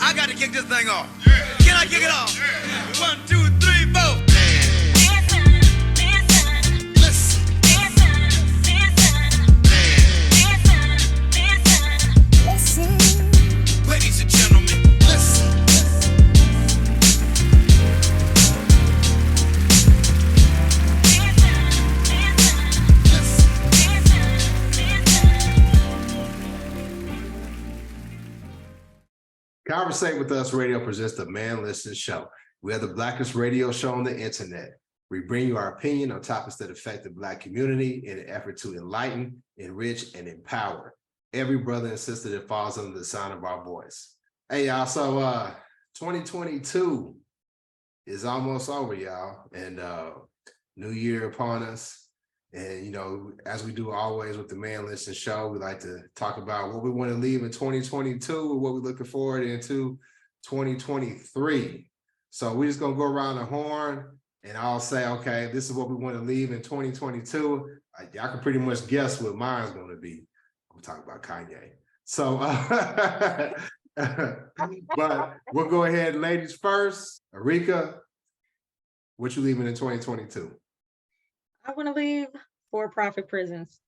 I got to kick this thing off. Can I kick it off? 1, 2, 3, 4. Ladies and gentlemen, listen. Conversate with Us Radio presents the Man Show. We are the blackest radio show on the internet. We bring you our opinion on topics that affect the Black community in an effort to enlighten, enrich, and empower every brother and sister that falls under the sound of our voice. Hey, y'all, so 2022 is almost over, y'all, and new year upon us. And, you know, as we do always with the Man Show, we like to talk about what we want to leave in 2022, what we're looking forward into 2023. So we're just going to go around the horn and I'll say, okay, this is what we want to leave in 2022. Y'all can pretty much guess what mine's going to be. I'm talking about Kanye. So, but we'll go ahead, ladies first. Arika, what you leaving in 2022? I want to leave for-profit prisons.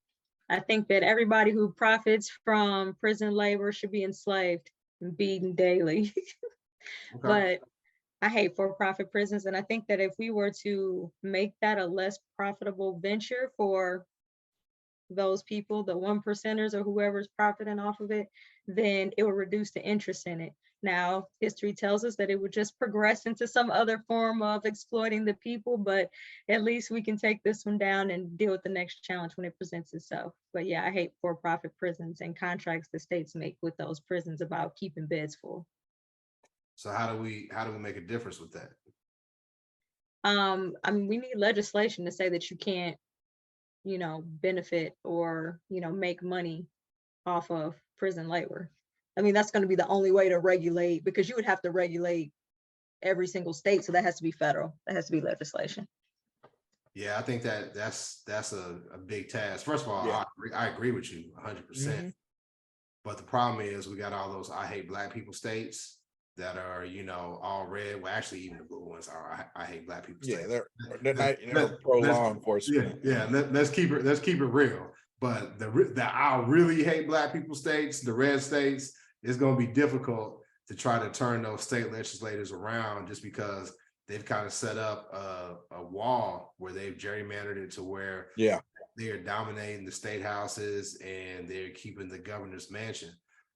I think that everybody who profits from prison labor should be enslaved and beaten daily. Okay. But I hate for-profit prisons. And I think that if we were to make that a less profitable venture for those people, the 1%ers or whoever's profiting off of it, then it will reduce the interest in it. Now, history tells us that it would just progress into some other form of exploiting the people, but at least we can take this one down and deal with the next challenge when it presents itself. But yeah, I hate for-profit prisons and contracts the states make with those prisons about keeping beds full. So how do we make a difference with that? I mean, we need legislation to say that you can't, you know, benefit or, you know, make money off of prison labor. I mean, that's going to be the only way to regulate, because you would have to regulate every single state. So that has to be federal. That has to be legislation. Yeah, I think that's a big task. First of all, yeah. I agree with you 100%. Mm-hmm. But the problem is we got all those I hate Black people states that are, you know, all red. Well, actually, even the blue ones are I hate Black people states. Yeah, they're not, you know, pro law enforcement. Yeah. Let's keep it real. But the I really hate Black people states, the red states, it's going to be difficult to try to turn those state legislators around, just because they've kind of set up a wall where they've gerrymandered it to where they are dominating the state houses and they're keeping the governor's mansion.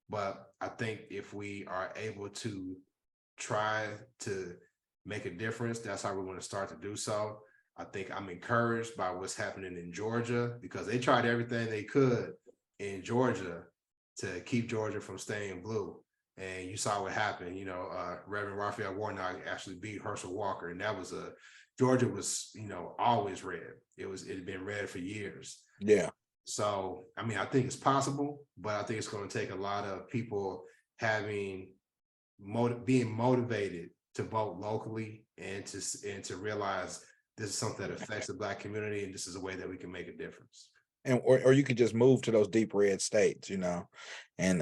But I think if we are able to try to make a difference, that's how we want to start to do so. I think I'm encouraged by what's happening in Georgia, because they tried everything they could in Georgia to keep Georgia from staying blue. And you saw what happened. You know, Reverend Raphael Warnock actually beat Herschel Walker. And that was Georgia was, you know, always red. It had been red for years. Yeah. So, I mean, I think it's possible, but I think it's going to take a lot of people being motivated to vote locally and to realize this is something that affects the Black community, and this is a way that we can make a difference. And or you could just move to those deep red states, you know, and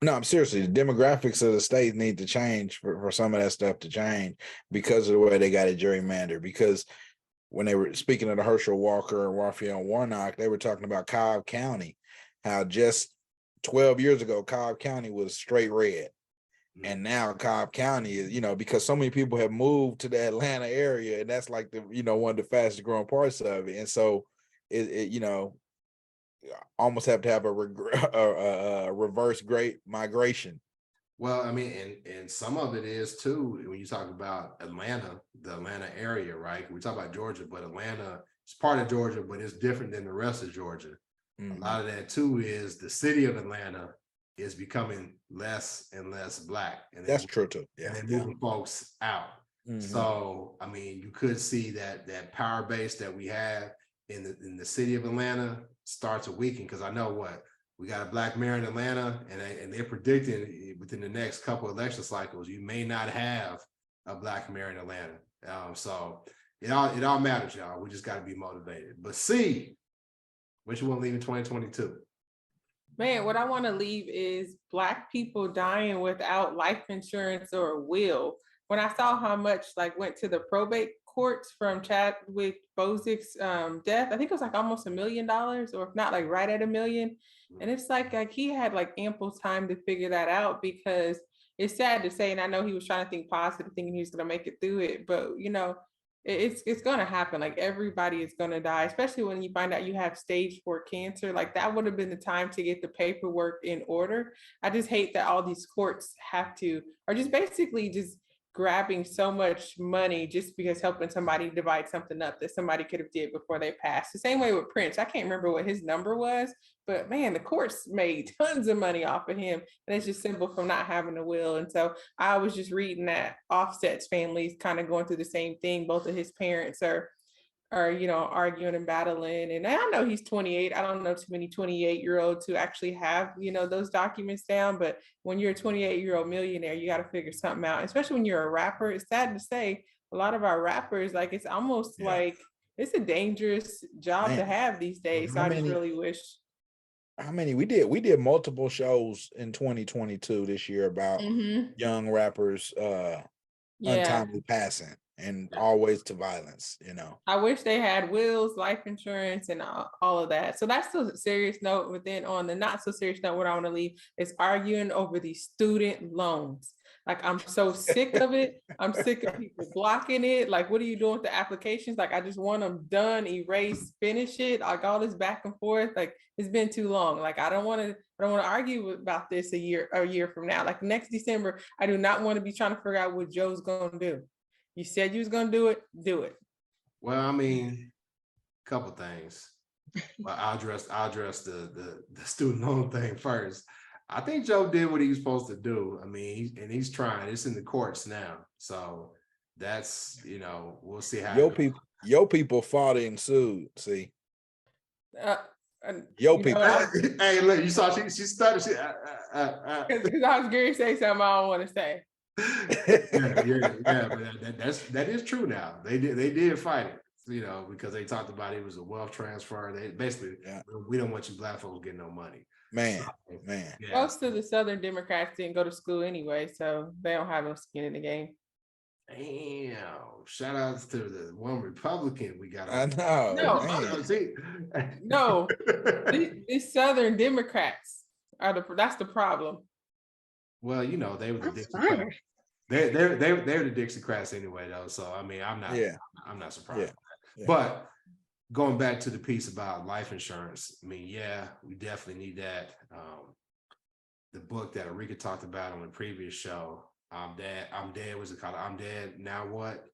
no, I'm seriously, the demographics of the state need to change for some of that stuff to change because of the way they got it gerrymandered. Because when they were speaking of the Herschel Walker and Raphael Warnock, they were talking about Cobb County, how just 12 years ago, Cobb County was straight red. Mm-hmm. And now Cobb County is, you know, because so many people have moved to the Atlanta area, and that's like the, you know, one of the fastest growing parts of it. And so it you know, almost have to have a reverse great migration. Well, I mean, and some of it is too, when you talk about Atlanta, the Atlanta area, right? We talk about Georgia, but Atlanta is part of Georgia, but it's different than the rest of Georgia. Mm-hmm. A lot of that too is the city of Atlanta is becoming less and less Black. And that's true too. Yeah. And they're moving folks out. Mm-hmm. So, I mean, you could see that power base that we have in the city of Atlanta start to weaken, because I know we got a Black mayor in Atlanta, and they're predicting within the next couple of election cycles, you may not have a Black mayor in Atlanta. So it all matters, y'all. We just got to be motivated. But C, what you want to leave in 2022? Man, what I want to leave is Black people dying without life insurance or a will. When I saw how much like went to the probate courts from Chadwick Boseman's death, I think it was like almost $1 million, or if not, like right at 1 million. And it's like he had like ample time to figure that out, because it's sad to say, and I know he was trying to think positive, thinking he was going to make it through it, but it's going to happen. Like everybody is going to die, especially when you find out you have stage 4 cancer. Like that would have been the time to get the paperwork in order. I just hate that all these courts have to, or just basically just grabbing so much money just because helping somebody divide something up that somebody could have did before they passed. The same way with Prince. I can't remember what his number was, but man, the courts made tons of money off of him. And it's just simple from not having a will. And so I was just reading that Offset's family is kind of going through the same thing. Both of his parents are arguing and battling. And I know he's 28. I don't know too many 28-year-olds who actually have, those documents down. But when you're a 28-year-old millionaire, you got to figure something out, especially when you're a rapper. It's sad to say, a lot of our rappers, like, it's almost like it's a dangerous job to have these days. So I just really wish. How many we did multiple shows in 2022 this year about young rappers untimely passing, and always to violence. I wish they had wills, life insurance, and all of that. So that's the serious note. But then on the not so serious note, what I want to leave is arguing over these student loans. Like, I'm so sick of it. I'm sick of people blocking it. Like, what are you doing with the applications? Like, I just want them done, erased, finish it. Like, all this back and forth. Like, it's been too long. Like, I don't want to argue about this a year from now. Like, next December, I do not want to be trying to figure out what Joe's going to do. You said you was going to do it. Well, I mean, a couple things. But I'll address the student loan thing first. I think Joe did what he was supposed to do. I mean, he's trying. It's in the courts now, so that's we'll see how. Your people fought and sued. See, your people. Hey, look, you saw she stuttered. Because I was going to say something I don't want to say. But that is true now. They did fight it. Because they talked about it was a wealth transfer. They basically, we don't want you Black folks getting no money. Man. Most of the Southern Democrats didn't go to school anyway, so they don't have no skin in the game. Damn! Shout outs to the one Republican we got. I know. No, these Southern Democrats that's the problem. Well, they were the Dixiecrats. They're the Dixiecrats anyway, though. So I mean, I'm not surprised. Yeah. But going back to the piece about life insurance, I mean, we definitely need that. The book that Erika talked about on the previous show, I'm dead. What's it called? I'm dead. Now what?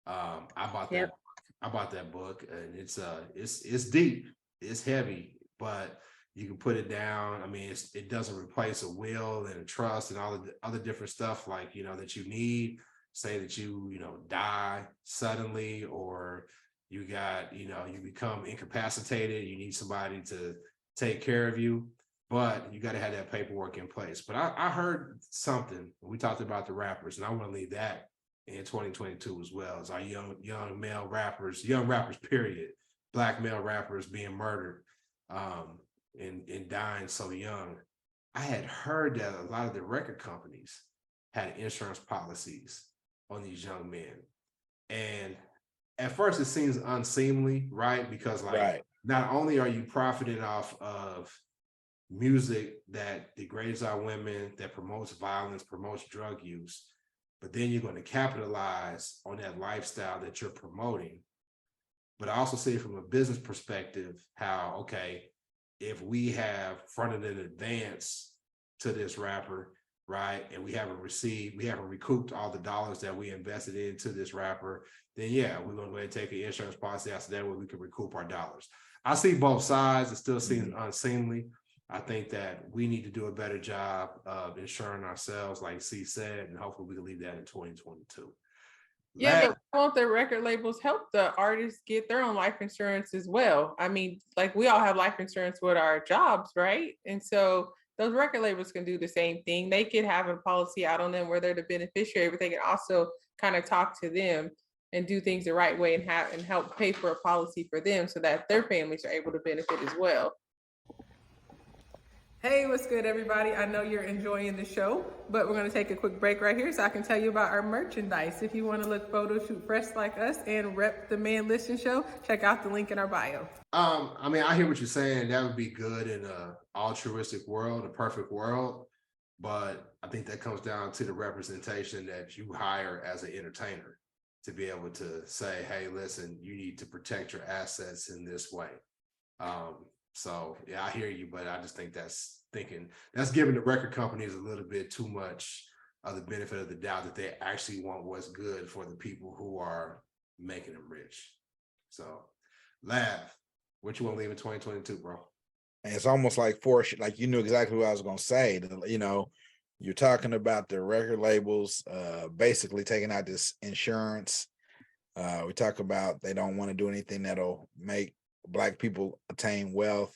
I bought that book, and it's deep, it's heavy, but you can put it down. I mean, it doesn't replace a will and a trust and all the other different stuff like that you need. Say that you die suddenly, or you got you become incapacitated. You need somebody to take care of you, but you got to have that paperwork in place. But I heard something. We talked about the rappers, and I want to leave that in 2022 as well as our young male rappers, period, Black male rappers being murdered and dying so young. I had heard that a lot of the record companies had insurance policies on these young men, and at first it seems unseemly, right? Because not only are you profiting off of music that degrades our women, that promotes violence, promotes drug use, but then you're going to capitalize on that lifestyle that you're promoting. But I also see from a business perspective how, if we have fronted in advance to this rapper, right, and we haven't recouped all the dollars that we invested into this rapper, then we're going to go ahead and take an insurance policy out, so that way we can recoup our dollars. I see both sides. It still seems unseemly. I think that we need to do a better job of insuring ourselves, like C said, and hopefully we can leave that in 2022. But won't the record labels help the artists get their own life insurance as well? I mean, like, we all have life insurance with our jobs, right? And so those record labels can do the same thing. They could have a policy out on them where they're the beneficiary, but they can also kind of talk to them and do things the right way and help pay for a policy for them so that their families are able to benefit as well. Hey, what's good, everybody? I know you're enjoying the show, but we're going to take a quick break right here so I can tell you about our merchandise. If you want to look photo shoot fresh like us and rep the Man Listen Show, check out the link in our bio. I mean, I hear what you're saying. That would be good in a altruistic world, a perfect world. But I think that comes down to the representation that you hire as an entertainer to be able to say, hey, listen, you need to protect your assets in this way. So yeah, I hear you, but I just think that's giving the record companies a little bit too much of the benefit of the doubt that they actually want what's good for the people who are making them rich. So, Lav, what you want to leave in 2022, bro? And it's almost like like you knew exactly what I was gonna say. You know, you're talking about the record labels basically taking out this insurance. We talk about they don't want to do anything that'll make Black people attain wealth.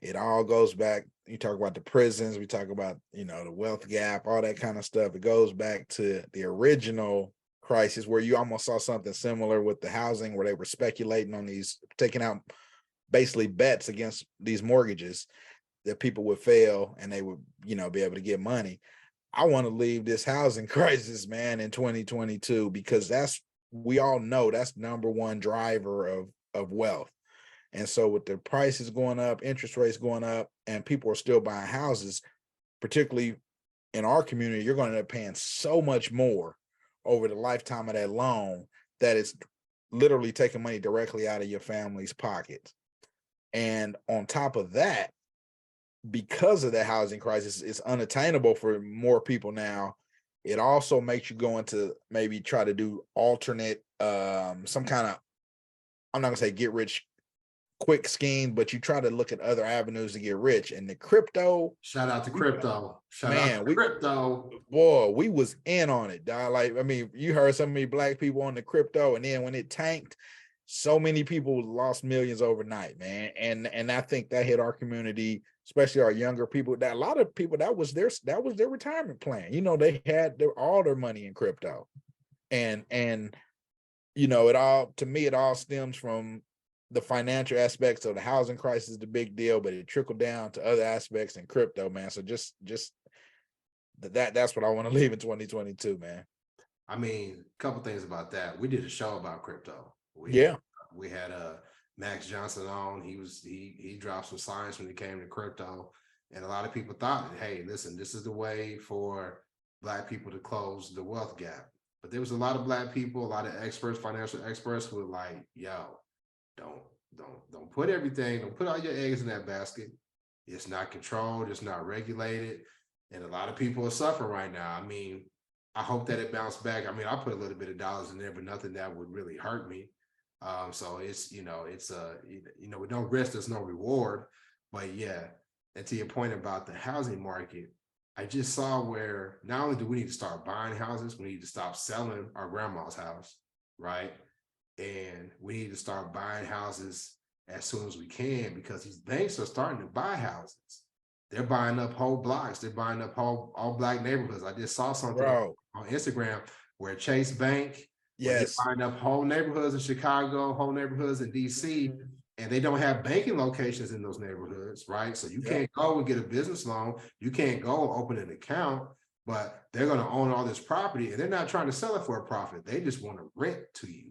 It all goes back. You talk about the prisons, we talk about, you know, the wealth gap, all that kind of stuff. It goes back to the original crisis where you almost saw something similar with the housing, where they were speculating on these, taking out basically bets against these mortgages that people would fail and they would, you know, be able to get money. I want to leave this housing crisis, man, in 2022, because we all know that's number one driver of wealth. And so with the prices going up, interest rates going up, and people are still buying houses, particularly in our community, you're going to end up paying so much more over the lifetime of that loan that it's literally taking money directly out of your family's pockets. And on top of that, because of the housing crisis, it's unattainable for more people now. It also makes you go into maybe try to do alternate, some kind of, I'm not gonna say get rich quick scheme, but you try to look at other avenues to get rich. And the crypto, shout out to crypto. Crypto. Boy, we was in on it, dog. Like, I mean, you heard so many Black people on the crypto, and then when it tanked, so many people lost millions overnight, man. And I think that hit our community, especially our younger people. That a lot of people, that was their retirement plan. You know, they had all their money in crypto. And you know, it all stems from the financial aspects of the housing crisis is the big deal, but it trickled down to other aspects in crypto, man. So just that's what I want to leave in 2022, man. I mean, a couple things about that. We did a show about crypto. We had Max Johnson on. He dropped some science when it came to crypto, and a lot of people thought, hey, listen, this is the way for Black people to close the wealth gap. But there was a lot of Black people, a lot of experts, financial experts, who were like, yo, don't put don't put all your eggs in that basket. It's not controlled, it's not regulated, and a lot of people are suffering right now. I mean, I hope that it bounced back. I mean, I put a little bit of dollars in there, but nothing that would really hurt me. So it's with no risk, there's no reward. But yeah, and to your point about the housing market, I just saw where not only do we need to start buying houses, we need to stop selling our grandma's house, right? And we need to start buying houses as soon as we can, because these banks are starting to buy houses. They're buying up whole blocks. They're buying up all Black neighborhoods. I just saw something on Instagram where Chase Bank, they're buying up whole neighborhoods in Chicago, whole neighborhoods in DC, and they don't have banking locations in those neighborhoods, right? So you can't go and get a business loan. You can't go and open an account, but they're going to own all this property, and they're not trying to sell it for a profit. They just want to rent to you.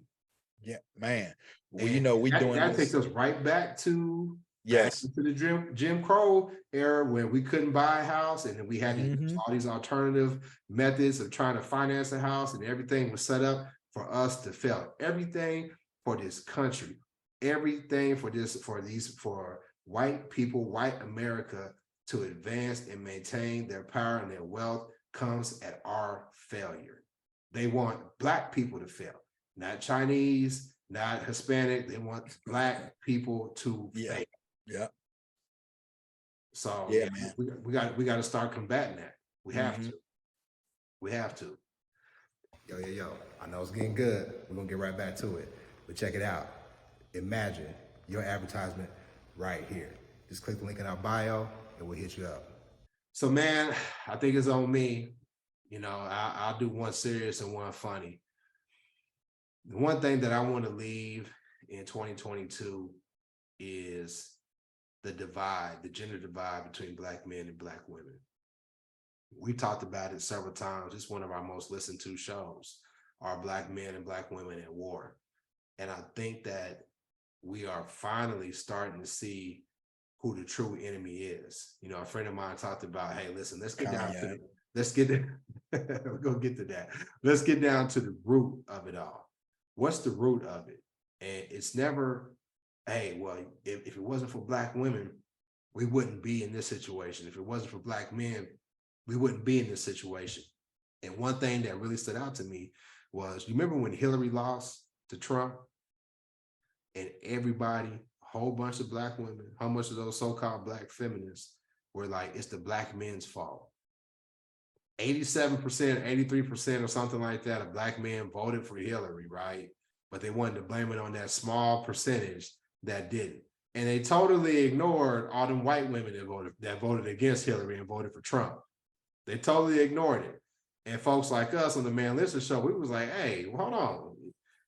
Yeah, man. Well, and you know, that takes us right back to the Jim Crow era, when we couldn't buy a house, and then we had to use all these alternative methods of trying to finance a house, and everything was set up for us to fail. Everything for this country, everything for white people, white America to advance and maintain their power and their wealth comes at our failure. They want Black people to fail, not Chinese, not Hispanic. They want Black people to fail. Yeah. So man, we got to start combating that. We have to. We have to. Yo. I know it's getting good. We're gonna get right back to it. But check it out. Imagine your advertisement right here. Just click the link in our bio and we'll hit you up. So man, I think it's on me. You know, I'll do one serious and one funny. The one thing that I want to leave in 2022 is the divide, the gender divide between Black men and Black women. We talked about it several times. It's one of our most listened to shows. Are Black men and Black women at war? And I think that we are finally starting to see who the true enemy is. You know, a friend of mine talked about, hey, listen, let's get down to we're gonna get to that. Let's get down to the root of it all. What's the root of it? And it's never, hey, well, if it wasn't for Black women, we wouldn't be in this situation. If it wasn't for Black men, we wouldn't be in this situation. And one thing that really stood out to me was, you remember when Hillary lost to Trump? And everybody, a whole bunch of Black women, how much of those so-called Black feminists were like, it's the Black men's fault. 87%, 83% or something like that of Black men voted for Hillary, right? But they wanted to blame it on that small percentage that didn't. And they totally ignored all them white women that voted against Hillary and voted for Trump. They totally ignored it. And folks like us on the Man Listen show, we was like, hey, well, hold on.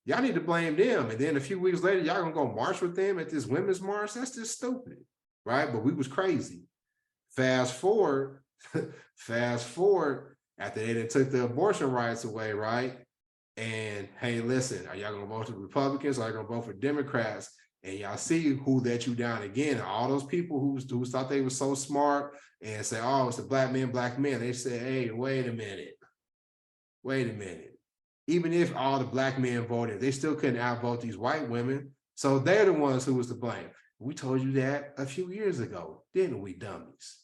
Y'all need to blame them. And then a few weeks later, y'all gonna go march with them at this women's march? That's just stupid, right? But we was crazy. Fast forward, after they done took the abortion rights away, right? And hey, listen, are y'all gonna vote for Republicans or are y'all gonna vote for Democrats? And y'all see who let you down again. All those people who thought they were so smart and say, oh, it's the Black men. They said, hey, wait a minute. Even if all the Black men voted, they still couldn't outvote these white women. So they're the ones who was to blame. We told you that a few years ago, didn't we, dummies?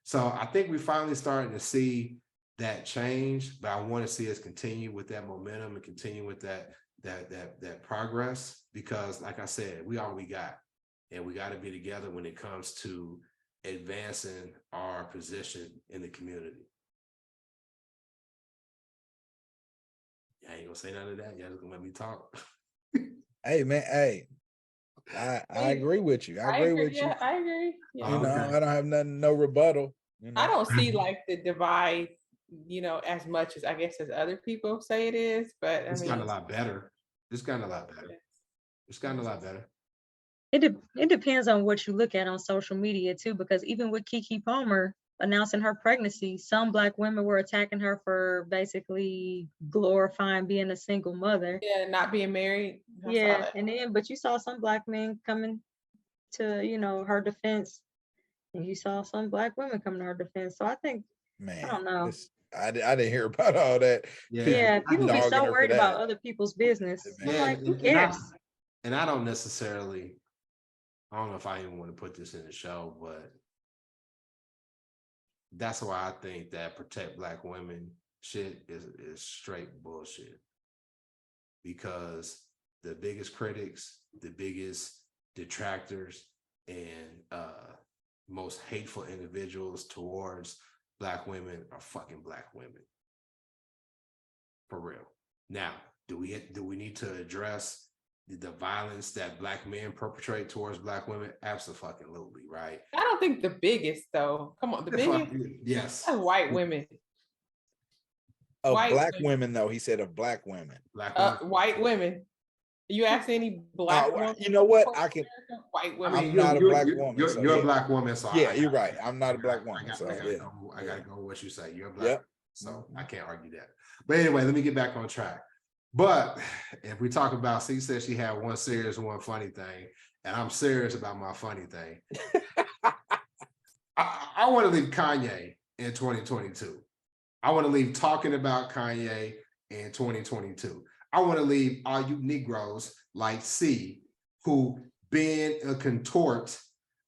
So I think we're finally starting to see that change, but I want to see us continue with that momentum and continue with that progress, because like I said, we all we got, and we got to be together when it comes to advancing our position in the community. I ain't gonna say none of that. Y'all just gonna let me talk. Hey man, hey, I agree with you. I agree with you. Yeah, I agree. Yeah. You know, I don't have nothing, no rebuttal. You know? I don't see like the divide, as much as I guess as other people say it is, but It's gotten a lot better. It's gotten a lot better. It depends on what you look at on social media too, because even with Keke Palmer announcing her pregnancy, some Black women were attacking her for basically glorifying being a single mother. Yeah, not being married. Yeah, and then but you saw some Black men coming to her defense, and you saw some Black women coming to her defense. So I think, man, I don't know. I didn't hear about all that. Yeah, people be so worried about other people's business. Yeah, I'm like, who cares? And I don't necessarily, I don't know if I even want to put this in the show, but that's why I think that protect Black women shit is straight bullshit. Because the biggest critics, the biggest detractors, and most hateful individuals towards Black women are fucking Black women. For real. Now, do we need to address the violence that Black men perpetrate towards Black women? Absolutely, right? I don't think the biggest though. Come on, the biggest. Yes. That's white women. Of Black women, though, he said of Black women. White women. You ask any Black woman? You know what? I can. White women. I'm not a Black woman. You're a Black woman, so yeah, you're right. I'm not a Black woman. I gotta go with what you say. You're a Black. Yep. So I can't argue that. But anyway, let me get back on track. But if we talk about, C said she had one serious and one funny thing, and I'm serious about my funny thing. I want to leave Kanye in 2022. I want to leave talking about Kanye in 2022. I want to leave all you Negroes like C, who bend and contort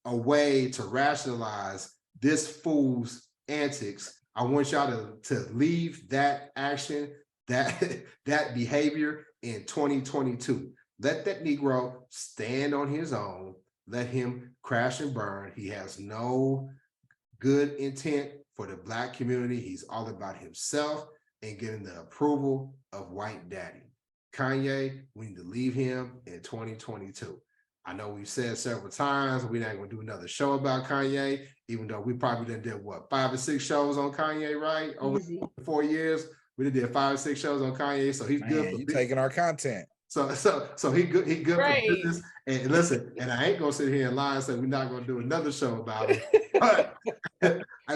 a way to rationalize this fool's antics. I want y'all to leave that action, that behavior in 2022. Let that Negro stand on his own. Let him crash and burn. He has no good intent for the Black community. He's all about himself and getting the approval of white daddy. Kanye, we need to leave him in 2022. I know we've said several times we're not going to do another show about Kanye, even though we probably did 5 or 6 shows on Kanye, right? Over 4 years, we did 5 or 6 shows on Kanye, so he's good. You taking our content. So he good Right. for business. And listen, and I ain't gonna sit here and lie and say we're not gonna do another show about him. But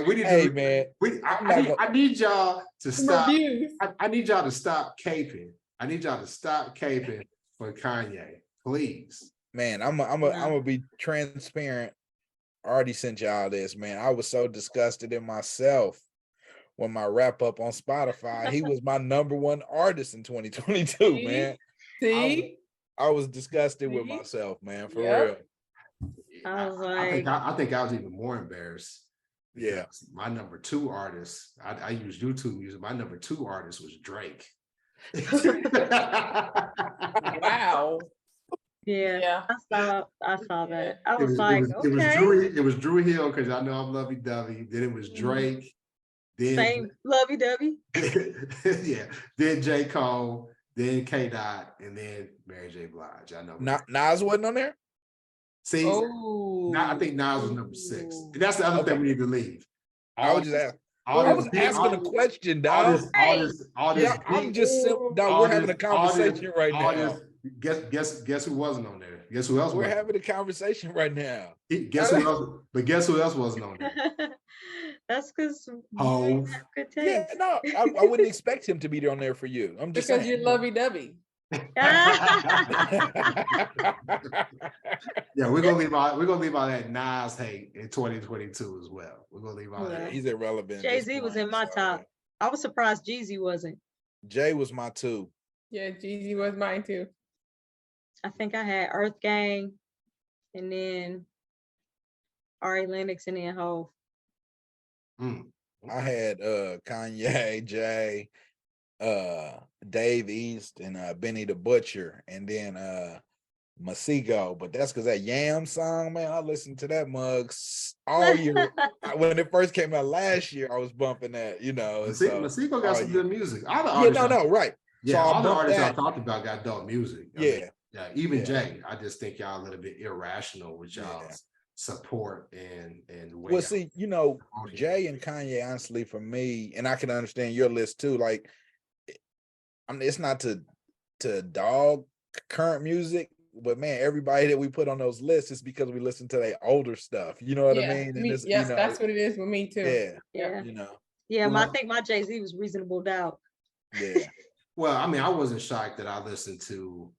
we need Hey to. man, I need y'all to Some stop. reviews. I need y'all to stop caping. I need y'all to stop caping for Kanye, please. man, I'm gonna be transparent. I already sent y'all this, man. I was so disgusted in myself when my wrap up on Spotify. He was my #1 artist in 2022, man. See? I was disgusted with See? myself, man, for Yep. real. I was I think I was even more embarrassed. Yeah. My #2 artist, I use YouTube music. My #2 artist was Drake. Wow. Yeah, I saw that. I was it was Drew Hill because I know I'm lovey dovey. Then it was Drake. Then same lovey dovey. yeah. Then J. Cole. Then K. Dot, and then Mary J. Blige. I know. Nas wasn't on there. See, I think Nas was #6. And that's the other thing we need to leave. I was just asking a question, dog. I'm just dog. We're having a conversation right now. Guess who wasn't on there? Guess who else? We're having a conversation right now. Guess who else? But guess who else wasn't on there? That's because Hov. good Yeah, taste. no, I wouldn't expect him to be on there for you. I'm just Because saying. you're lovey-dovey. Yeah, we're gonna leave all that Nas hate in 2022 as well. We're gonna leave all that. He's irrelevant. Jay-Z was in my top. I was surprised Jeezy wasn't. Jay was my 2. Yeah, Jeezy was mine too. I think I had Earth Gang, and then Ari Lennox, and then Hov. I had Kanye, Jay, Dave East, and Benny the Butcher, and then Masego. But that's because that Yam song, man, I listened to that mugs all year. When it first came out last year, I was bumping that, you know. Masego got some good music. Right. Yeah, so all the artists I talked about got dope music. Yeah. Even Jay. I just think y'all a little bit irrational with y'all's support and well, see, you know, Jay and Kanye, honestly, for me, and I can understand your list too. Like, I mean, it's not to dog current music, but man, everybody that we put on those lists is because we listen to their older stuff. You know what I mean? And yes, that's what it is with me too. Yeah. You know. Yeah, I think my Jay-Z was Reasonable Doubt. Yeah. Well, I mean, I wasn't shocked that I listened to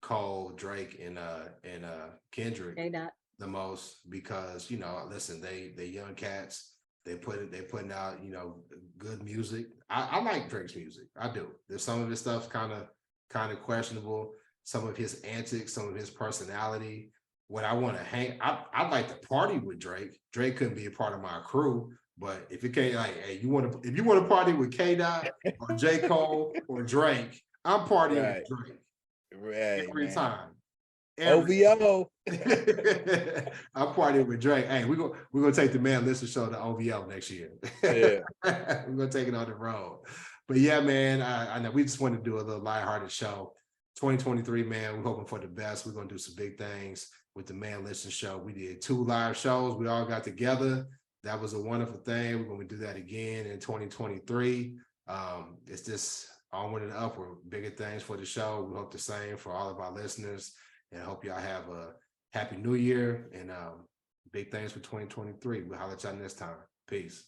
Cole, Drake, and Kendrick the most because, you know, listen, they young cats. They putting out, you know, good music. I like Drake's music. I do. There's some of his stuff's kind of questionable. Some of his antics, some of his personality. When I want to I'd like to party with Drake. Drake couldn't be a part of my crew, but if it can't, like, hey, if you want to party with K. Dot or J. Cole or Drake, I'm partying with Drake. Every time. OVO. I'm partying with Drake. Hey, we're gonna take the Man Listen Show to OVO next year. Yeah. We're gonna take it on the road. But yeah, man, I know we just wanted to do a little lighthearted show. 2023, man, we're hoping for the best. We're gonna do some big things with the Man Listen Show. We did 2 live shows. We all got together. That was a wonderful thing. We're gonna do that again in 2023. It's just onward and upward. Bigger things for the show. We hope the same for all of our listeners. And I hope y'all have a happy new year and big things for 2023. We'll holler at y'all next time. Peace.